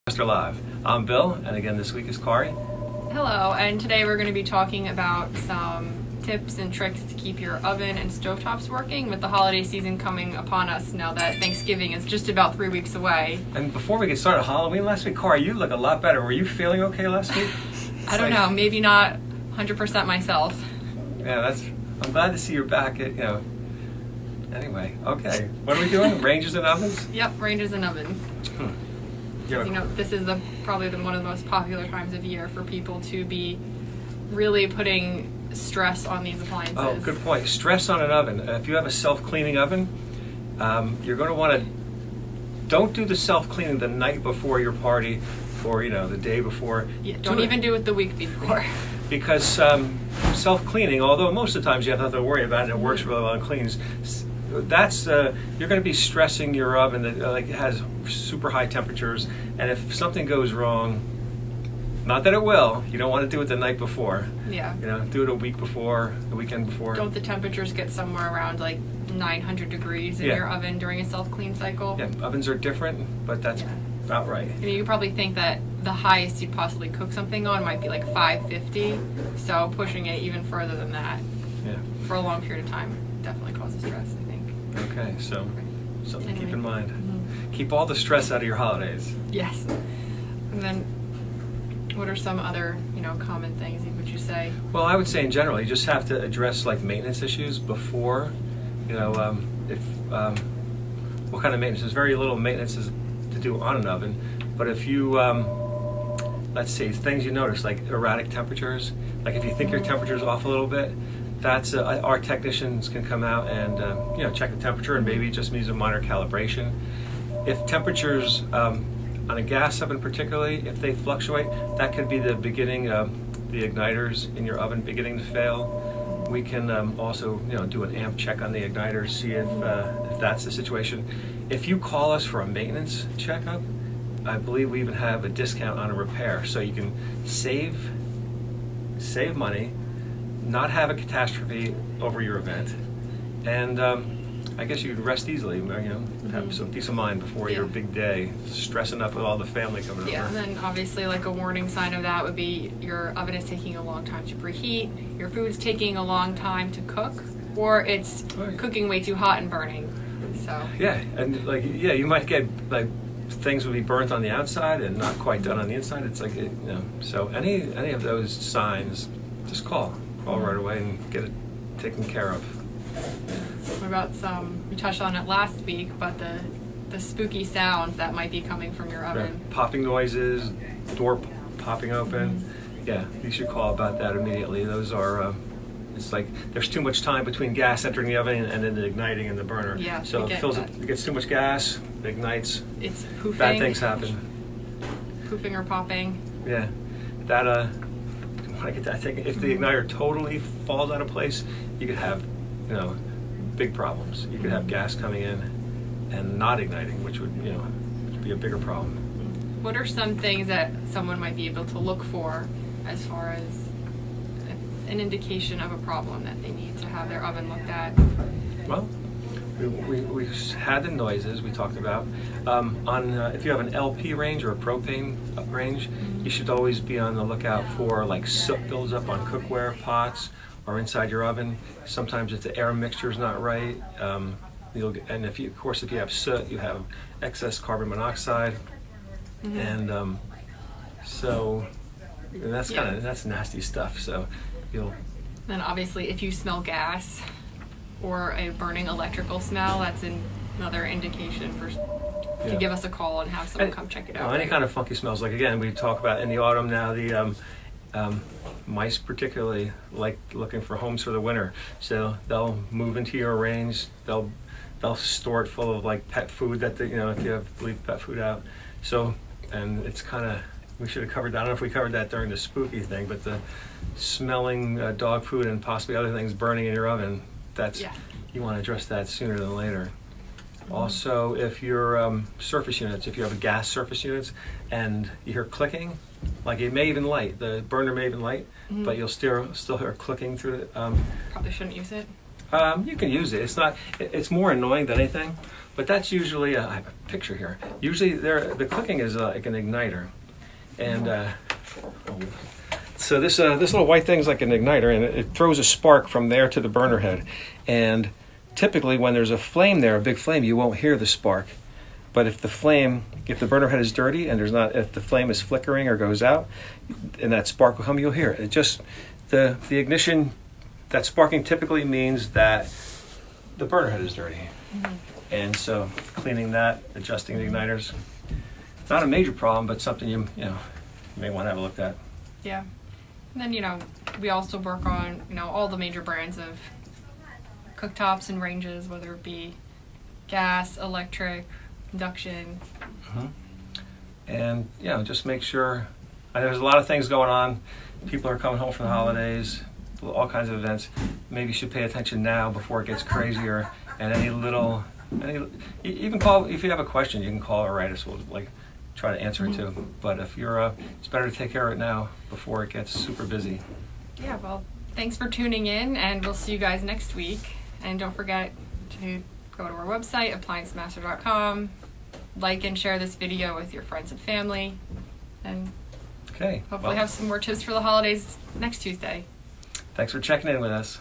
Master Live. I'm Bill, and again this week is Kari. Hello, and today we're going to be talking about some tips and tricks to keep your oven and stovetops working with the holiday season coming upon us now that Thanksgiving is just about 3 weeks away. And before we get started, Halloween last week, Kari, you look a lot better. Were you feeling okay last week? I don't know, maybe not 100% myself. Yeah, I'm glad to see you're back at, Anyway, okay. What are we doing? Ranges and ovens? Yep, ranges and ovens. This is probably one of the most popular times of year for people to be really putting stress on these appliances. Oh, good point. Stress on an oven. If you have a self-cleaning oven, you're going to want to don't do the self-cleaning the night before your party or the day before. Yeah, don't even do it the week before. Because self-cleaning, although most of the times you have nothing to worry about and it works really well and cleans, that's you're going to be stressing your oven that has super high temperatures, and if something goes wrong, not that it will, you don't want to do it the night before. Yeah. Do it a week before, the weekend before. Don't the temperatures get somewhere around 900 degrees in your oven during a self-clean cycle? Yeah, ovens are different, but that's about right. I mean, you probably think that the highest you'd possibly cook something on might be 550, so pushing it even further than that for a long period of time definitely causes stress, I think. Okay, so something to keep in mind. Mm-hmm. Keep all the stress out of your holidays. Yes. And then what are some other, common things would you say? Well, I would say in general, you just have to address maintenance issues before, what kind of maintenance? There's very little maintenance to do on an oven, but if you, let's see, things you notice like erratic temperatures, if you think your temperature's off a little bit, that's our technicians can come out and check the temperature and maybe just needs a minor calibration. If temperatures on a gas oven particularly, if they fluctuate, that could be the beginning of the igniters in your oven beginning to fail. We can also do an amp check on the igniters, see if that's the situation. If you call us for a maintenance checkup, I believe we even have a discount on a repair, so you can save money, not have a catastrophe over your event, and I guess you could rest easily, have some peace of mind before your big day, stressing up with all the family coming over. Yeah, and then obviously a warning sign of that would be your oven is taking a long time to preheat, your food's taking a long time to cook, or it's cooking way too hot and burning. So yeah, and you might get things will be burnt on the outside and not quite done on the inside. It's so any of those signs, just call right away and get it taken care of. What about we touched on it last week, but the spooky sounds that might be coming from your oven? Popping noises, door popping open. Yeah, you should call about that immediately. Those are it's there's too much time between gas entering the oven and then igniting in the burner. Yeah, so it gets too much gas, it ignites. It's poofing. Bad things happen. Poofing or popping. Yeah, that when I get that thing, if the igniter totally falls out of place, you could have big problems. You could have gas coming in and not igniting, which would be a bigger problem. What are some things that someone might be able to look for as far as an indication of a problem that they need to have their oven looked at? Well, we had the noises we talked about. If you have an LP range or a propane range, you should always be on the lookout for soot builds up on cookware pots or inside your oven. Sometimes if the air mixture is not right, and if you have soot, you have excess carbon monoxide, and so that's nasty stuff. So then obviously if you smell gas or a burning electrical smell, that's another indication to give us a call and have someone come check it out. Any kind of funky smells, again, we talk about in the autumn now, the mice particularly like looking for homes for the winter, so they'll move into your range. They'll store it full of pet food that if you leave pet food out. So, and it's we should have covered that. I don't know if we covered that during the spooky thing, but the smelling dog food and possibly other things burning in your oven, you want to address that sooner than later. Also, if your surface units, if you have a gas surface units and you hear clicking, it may even light, the burner may even light, but you'll still hear clicking through it. Probably shouldn't use it. You can use it. It's more annoying than anything. But that's usually, I have a picture here. Usually the cooking is like an igniter. And so this little white thing's like an igniter, and it throws a spark from there to the burner head. And typically when there's a flame there, a big flame, you won't hear the spark. But if the burner head is dirty and if the flame is flickering or goes out, and that spark will come, you'll hear it. It just, the ignition, that sparking typically means that the burner head is dirty. Mm-hmm. And so cleaning that, adjusting the igniters, not a major problem, but something you may want to have a look at. Yeah. And then, we also work on, all the major brands of cooktops and ranges, whether it be gas, electric, induction. Mm-hmm. And, just make sure, there's a lot of things going on. People are coming home from the holidays, all kinds of events. Maybe you should pay attention now before it gets crazier. And even call, if you have a question, you can call or write us. We'll try to answer it too. But if it's better to take care of it now before it gets super busy. Yeah, well, thanks for tuning in, and we'll see you guys next week. And don't forget to go to our website, APPLIANCEMASTER.com, like and share this video with your friends and family, and hopefully have some more tips for the holidays next Tuesday. Thanks for checking in with us.